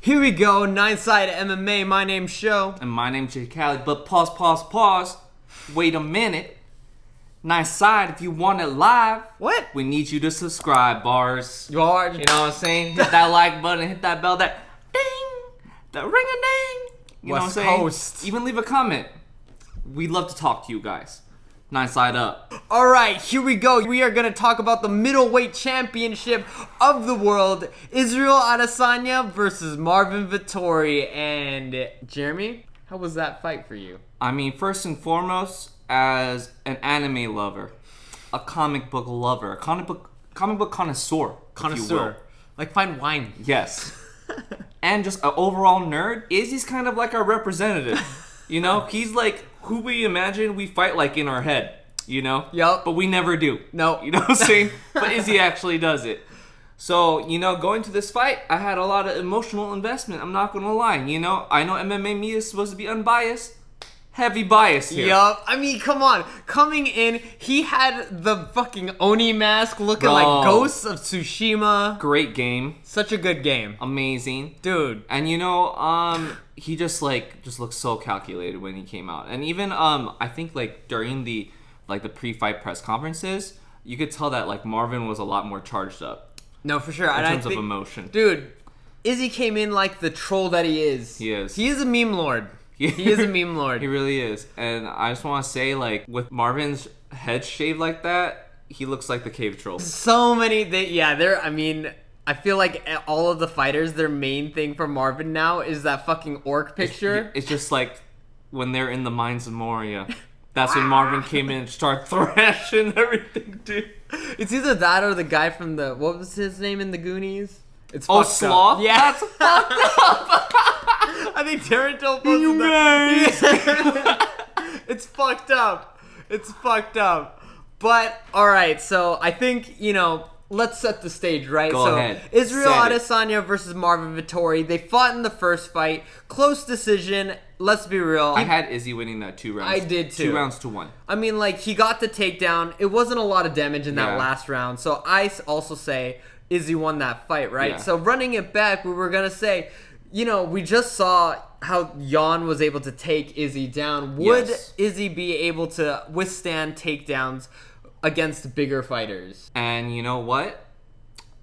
Here we go, Nine-Side MMA. My name's Sho. And my name's JCali. But pause. Wait a minute. Nine-Side, if you want it live, What? we need you to subscribe, bars. You are? You know what I'm saying? Hit that like button, hit that bell, that ding, that ring-a-ding. You know what I'm West saying? Coast. Even leave a comment. We'd love to talk to you guys. Nine-Side up. All right, here we go. We are going to talk about the Middleweight Championship of the world. Israel Adesanya versus Marvin Vettori. And Jeremy, how was that fight for you? I mean, first and foremost, as an anime lover, a comic book lover, a comic book connoisseur, if you will. Like fine wine. Yes. And just an overall nerd, Izzy's kind of like our representative. You know, he's like who we imagine we fight like in our head, you know? Yup. But we never do. No. You know what I'm saying? But Izzy actually does it. So, you know, going to this fight, I had a lot of emotional investment. I'm not going to lie. You know, I know MMA media is supposed to be unbiased. Heavy bias here. Yup. I mean, come on. Coming in, he had the fucking Oni mask looking like Ghosts of Tsushima. Great game. Such a good game. Amazing. Dude. And you know, he just looked so calculated when he came out. And even I think like during the pre-fight press conferences, you could tell that like Marvin was a lot more charged up. No, for sure. In terms of emotion. Dude, Izzy came in like the troll that he is. He is. He is a meme lord. He is a meme lord. He really is. And I just want to say, like, with Marvin's head shaved like that, he looks like the cave troll. So many, I mean, I feel like all of the fighters, their main thing for Marvin now is that fucking orc picture. It's just like when they're in the mines of Moria. That's when Marvin came in and started thrashing everything, dude. It's either that or the guy from what was his name in the Goonies? It's Sloth? Up. Yeah. That's fucked up. I think Tarantino You guys. It's fucked up. It's fucked up. But, alright, so I think, you know, let's set the stage, right? Go ahead. Israel Set Adesanya versus Marvin Vettori. They fought in the first fight. Close decision. Let's be real. I had Izzy winning that 2 rounds. I did too. 2-1. I mean, like, he got the takedown. It wasn't a lot of damage in that last round. So I also say Izzy won that fight, right? Yeah. So running it back, we were going to say, you know, we just saw how Jan was able to take Izzy down. Would Izzy be able to withstand takedowns against bigger fighters? And you know what?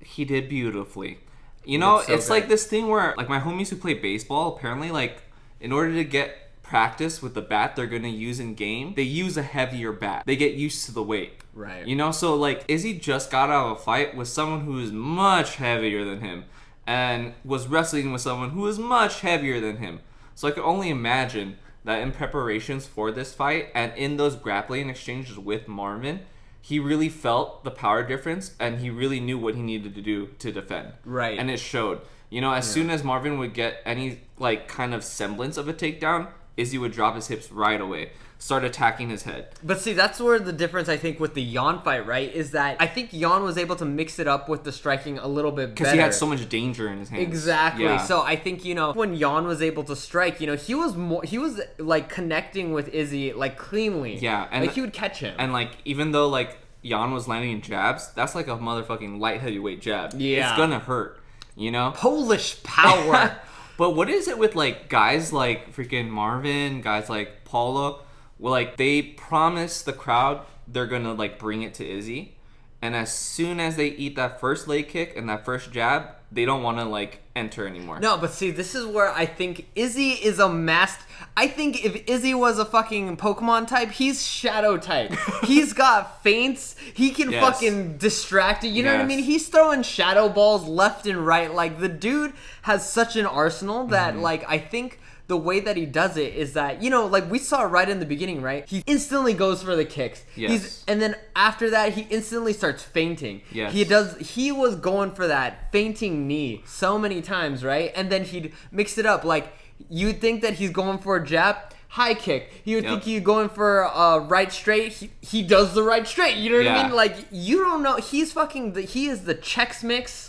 He did beautifully. You know, it's like this thing where, like, my homies who play baseball, apparently, like, in order to get practice with the bat they're going to use in game, they use a heavier bat. They get used to the weight. Right. You know, so, like, Izzy just got out of a fight with someone who is much heavier than him and was wrestling with someone who is much heavier than him. So I could only imagine that in preparations for this fight and in those grappling exchanges with Marvin, he really felt the power difference and he really knew what he needed to do to defend. Right. And it showed. You know, as soon as Marvin would get any, like, kind of semblance of a takedown, Izzy would drop his hips right away, start attacking his head. But see, that's where the difference, I think, with the Jan fight, right, is that I think Jan was able to mix it up with the striking a little bit better. Because he had so much danger in his hands. Exactly. Yeah. So I think, you know, when Jan was able to strike, you know, he was like connecting with Izzy like cleanly. Yeah. And like he would catch him. And like, even though like Jan was landing in jabs, that's like a motherfucking light heavyweight jab. Yeah. It's gonna hurt, you know? Polish power. But what is it with like guys like freaking Marvin, guys like Paulo? Well, like, they promise the crowd they're gonna like bring it to Izzy, and as soon as they eat that first leg kick and that first jab, they don't want to like enter anymore. No, but see, this is where I think Izzy is a master. I think if Izzy was a fucking Pokemon type, he's Shadow type. He's got feints. He can fucking distract it. You know what I mean? He's throwing shadow balls left and right. Like, the dude has such an arsenal that, like, I think the way that he does it is that, you know, like we saw right in the beginning, right? He instantly goes for the kicks. Yes. And then after that, he instantly starts feinting. Yes. He was going for that feinting knee so many times, right? And then he'd mix it up. Like, you'd think that he's going for a jab, high kick. You would think he's going for a right straight. He does the right straight. You know what I mean? Like, you don't know. He's fucking, he is the Chex Mix.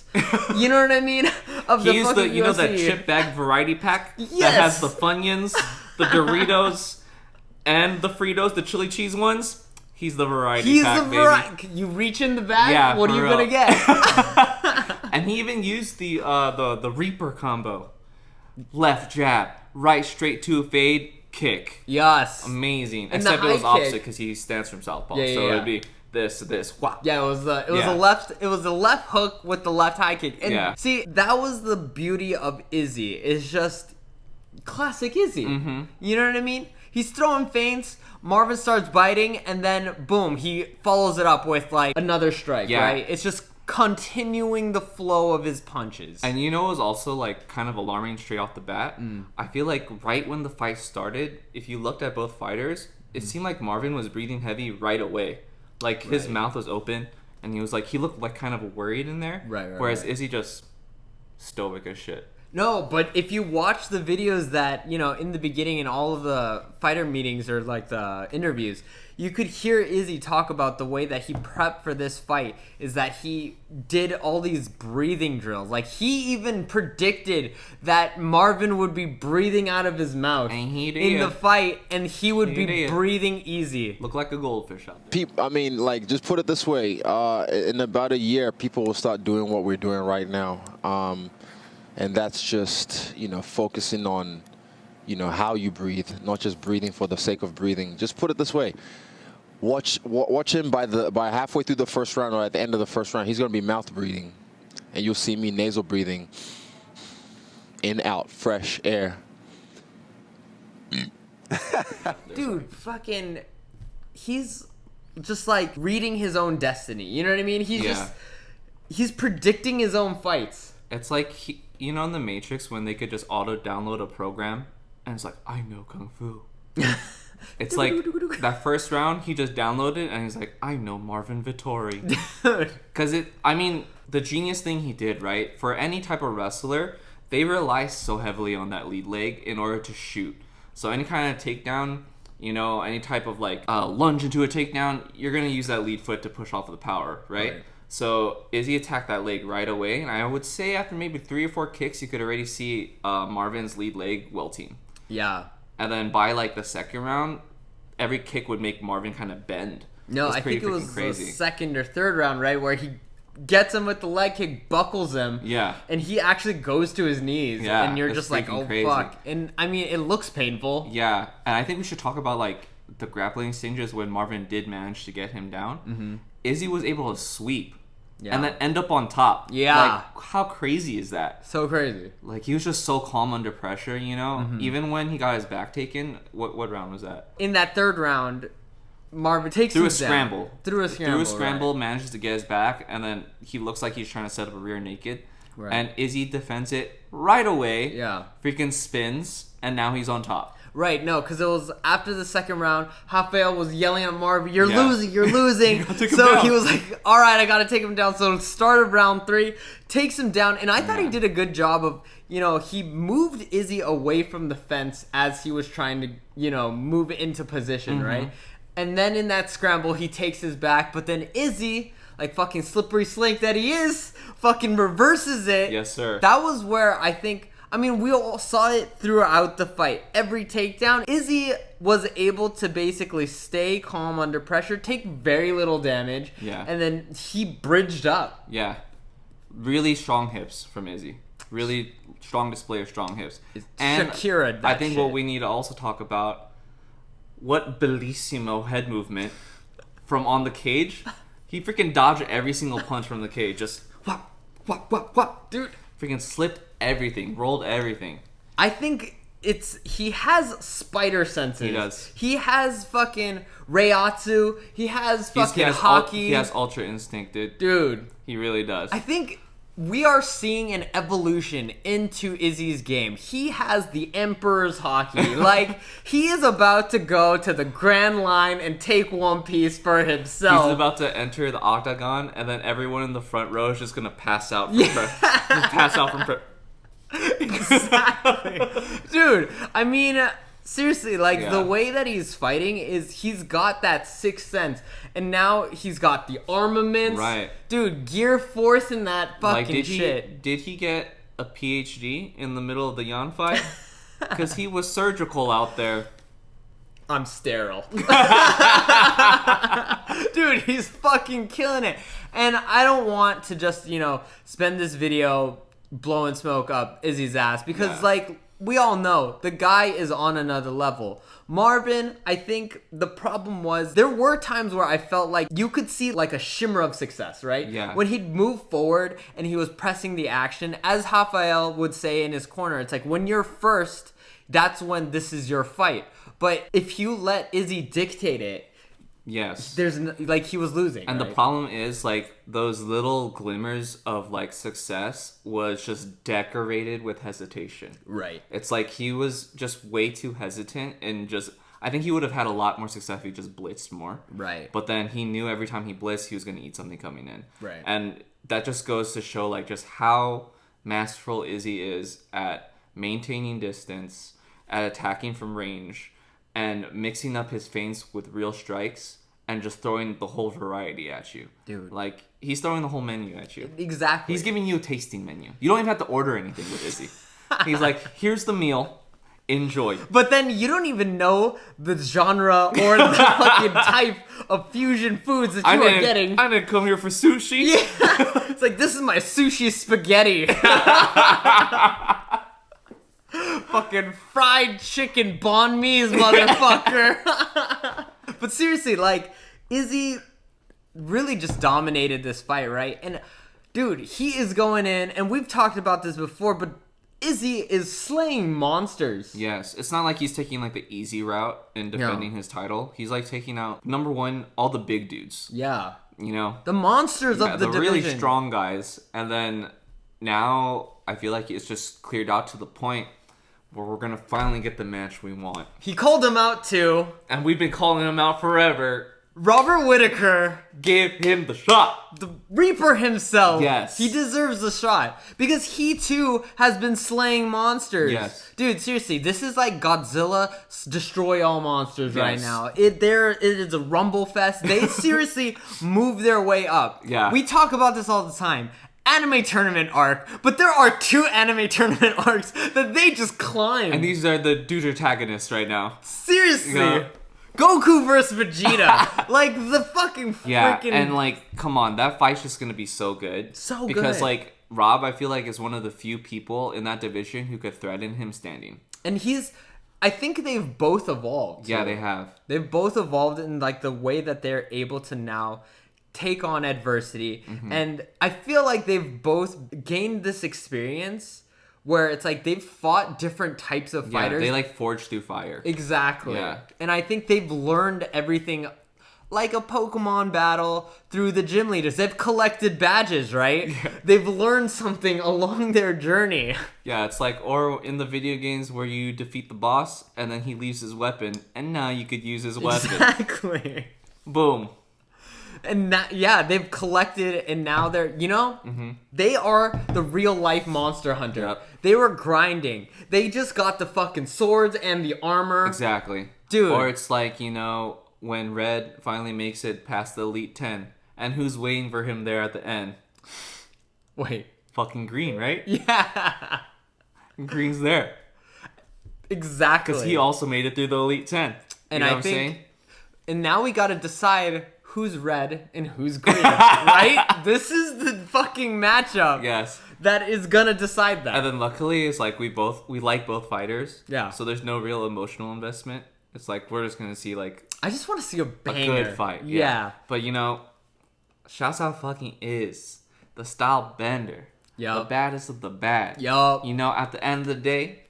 You know what I mean? Of the He's fucking you know, that UFC. chip bag variety pack that Yes. has the Funyuns, the Doritos, and the Fritos, the chili cheese ones. He's the variety pack, the baby. variety. You reach in the bag. Yeah, what are for you real. gonna get? And he even used the Reaper combo. left jab, right straight to a fade, kick. Yes. Amazing. And Except it was the high opposite kick- because he stands from southpaw. Yeah, so yeah. it'd be this. Whop. Yeah, it was a Yeah. left hook with the left high kick. And Yeah. see, that was the beauty of Izzy. It's just classic Izzy. Mm-hmm. You know what I mean? He's throwing feints, Marvin starts biting, and then boom, he follows it up with like another strike, Yeah. right? It's just continuing the flow of his punches. And you know what was also like kind of alarming straight off the bat? I feel like right when the fight started, if you looked at both fighters, it seemed like Marvin was breathing heavy right away. Like his mouth was open and he looked like kind of worried in there. Right, Whereas right. Izzy just stoic as shit. No, but if you watch the videos that, you know, in the beginning in all of the fighter meetings or like the interviews, you could hear Izzy talk about the way that he prepped for this fight is that he did all these breathing drills. Like he even predicted that Marvin would be breathing out of his mouth And he did. in the fight and he would He be did. breathing easy. Looked like a goldfish out there. I mean, like, just put it this way. In about a year, people will start doing what we're doing right now. And that's just, you know, focusing on, you know, how you breathe, not just breathing for the sake of breathing. Just put it this way. Watch him by halfway through the first round or at the end of the first round, he's going to be mouth breathing. And you'll see me nasal breathing. In, out, fresh air. Dude, fucking, he's just like reading his own destiny. You know what I mean? He's predicting his own fights. It's like, you know in The Matrix when they could just auto-download a program and it's like, I know Kung Fu. It's like that first round, he just downloaded and he's like, I know Marvin Vettori. Because the genius thing he did, right? For any type of wrestler, they rely so heavily on that lead leg in order to shoot. So any kind of takedown, you know, any type of like lunge into a takedown, you're going to use that lead foot to push off the power, right? So Izzy attacked that leg right away, and I would say after maybe 3 or 4 kicks, you could already see Marvin's lead leg wilting. Yeah. And then by like the second round, every kick would make Marvin kind of bend. No, I think it was the second or third round, right, where he gets him with the leg kick, buckles him, Yeah. and he actually goes to his knees, Yeah, and you're it's just like, freaking oh crazy. fuck. And I mean, it looks painful. Yeah, and I think we should talk about like the grappling exchanges when Marvin did manage to get him down. Mm-hmm. Izzy was able to sweep. Yeah. And then end up on top. Yeah. Like, how crazy is that? So crazy. Like, he was just so calm under pressure, you know? Mm-hmm. Even when he got his back taken, what round was that? In that third round, Marvin takes Through him a scramble. down. Through a scramble. Right. Manages to get his back, and then he looks like he's trying to set up a rear naked. Right. And Izzy defends it right away. Yeah. Freaking spins, and now he's on top. Right, no, because it was after the second round, Rafael was yelling at Marvin, you're Yeah. losing, you're losing. Take him So down. he was like, all right, I got to take him down. So started round 3, takes him down. And I thought he did a good job of, you know, he moved Izzy away from the fence as he was trying to, you know, move into position, right? And then in that scramble, he takes his back. But then Izzy, like fucking slippery slink that he is, fucking reverses it. Yes, sir. That was where I think... I mean, we all saw it throughout the fight. Every takedown, Izzy was able to basically stay calm under pressure, take very little damage, Yeah. and then he bridged up. Yeah. Really strong hips from Izzy. Really strong display of strong hips. And Shakira, that I think shit. what we need to also talk about, what bellissimo head movement from on the cage. He freaking dodged every single punch from the cage. Just whop, whop, whop, whop. Dude, Freaking slipped everything, rolled everything. I think he has spider senses. He does. He has fucking Reiatsu. He has fucking Haki. He has ultra instinct, dude. Dude, He really does. I think we are seeing an evolution into Izzy's game. He has the Emperor's Haki. Like, he is about to go to the Grand Line and take One Piece for himself. He's about to enter the octagon, and then everyone in the front row is just gonna pass out from just pass out from Exactly. Dude, I mean, seriously, like, Yeah. the way that he's fighting is he's got that sixth sense. And now he's got the armaments. Right. Dude, gear force in that fucking Like, shit. did he get a PhD in the middle of the Yan fight? Because he was surgical out there. I'm sterile. Dude, he's fucking killing it. And I don't want to just, you know, spend this video blowing smoke up Izzy's ass. Because, Yeah. like, we all know the guy is on another level. Marvin, I think the problem was there were times where I felt like you could see like a shimmer of success, right? Yeah. When he'd move forward and he was pressing the action, as Rafael would say in his corner, it's like when you're first, that's when this is your fight. But if you let Izzy dictate it, yes, like he was losing. And right? the problem is like those little glimmers of like success was just decorated with hesitation. Right. It's like he was just way too hesitant and just I think he would have had a lot more success if he just blitzed more. Right. But then he knew every time he blitzed he was going to eat something coming in. Right. And that just goes to show like just how masterful Izzy is at maintaining distance, at attacking from range, and mixing up his feints with real strikes and just throwing the whole variety at you. Dude. Like, he's throwing the whole menu at you. Exactly. He's giving you a tasting menu. You don't even have to order anything with Izzy. He's like, here's the meal. Enjoy. But then you don't even know the genre or the fucking type of fusion foods that you are getting. I didn't come here for sushi. Yeah. It's like, this is my sushi spaghetti. Fucking fried chicken banh mi's, motherfucker. But seriously, like, Izzy really just dominated this fight, right? And, dude, he is going in, and we've talked about this before, but Izzy is slaying monsters. Yes. It's not like he's taking, like, the easy route in defending his title. He's, like, taking out, number one, all the big dudes. Yeah. You know? The monsters of the division. Really strong guys. And then now I feel like it's just cleared out to the point where we're going to finally get the match we want. He called him out, too. And we've been calling him out forever. Robert Whittaker gave him the shot. The Reaper himself. Yes. He deserves the shot. Because he, too, has been slaying monsters. Yes. Dude, seriously, this is like Godzilla destroy all monsters right Yes. now. It is a rumble fest. They seriously move their way up. Yeah. We talk about this all the time. Anime tournament arc, but there are 2 anime tournament arcs that they just climb. And these are the dude antagonists right now. Seriously. Yeah. Goku versus Vegeta. Like, the fucking Yeah, freaking... and like, come on, that fight's just gonna be so good. So good. Because like, Rob, I feel like is one of the few people in that division who could threaten him standing. And I think they've both evolved. Yeah, too. they have. They've both evolved in like the way that they're able to now take on adversity. Mm-hmm. And I feel like they've both gained this experience where it's like they've fought different types of fighters. They like forged through fire. Exactly. Yeah. And I think they've learned everything like a Pokemon battle through the gym leaders. They've collected badges, right? Yeah. They've learned something along their journey. Yeah, it's like, or in the video games where you defeat the boss and then he leaves his weapon and now you could use his weapon. Exactly. Boom. And that, yeah, they've collected, and now they're, they are the real life monster hunter. Yep. They were grinding. They just got the fucking swords and the armor. Exactly. Dude. Or it's like, when Red finally makes it past the Elite 10, and who's waiting for him there at the end? Wait. Fucking Green, right? Yeah. Green's there. Exactly. Because he also made it through the Elite 10. And you know I what think, I'm saying? And now we gotta decide who's red and who's green, right? This is the fucking matchup. Yes. That is gonna decide that. And then luckily, it's like we like both fighters. Yeah. So there's no real emotional investment. It's like we're just gonna see like I just want to see a a banger. good fight. Yeah. But shouts out fucking is the style bender. Yup. The baddest of the bad. Yup. At the end of the day,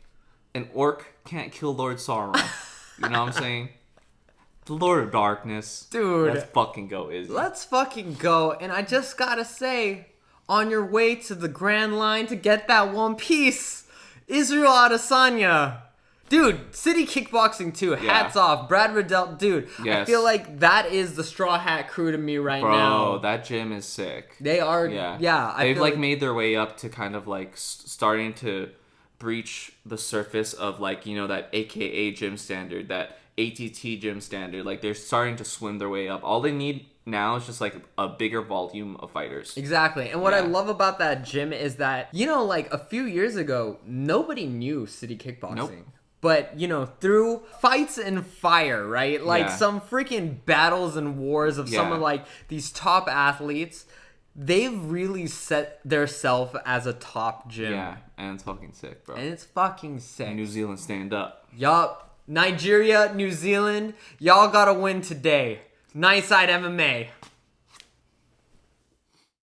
an orc can't kill Lord Sauron. You know what I'm saying? The Lord of Darkness. Dude. Let's fucking go, Izzy. Let's fucking go. And I just gotta say, on your way to the Grand Line to get that one piece, Israel Adesanya. Dude, City Kickboxing too. Hats off. Brad Riddell. Dude, Yes. I feel like that is the Straw Hat crew to me right Bro, now. that gym is sick. They are. Yeah. I They've feel like made their way up to kind of like starting to breach the surface of like, that AKA gym standard, that ATT gym standard. Like they're starting to swim their way up. All they need now is just like a bigger volume of fighters. Exactly. And what I love about that gym is that, like a few years ago, nobody knew City Kickboxing. Nope. But, through fights and fire, right? Like some freaking battles and wars of some of like these top athletes, they've really set theirself as a top gym. Yeah, and it's fucking sick, bro. And it's fucking sick. New Zealand, stand up. Yup. Nigeria, New Zealand, y'all gotta win today. Nightside MMA.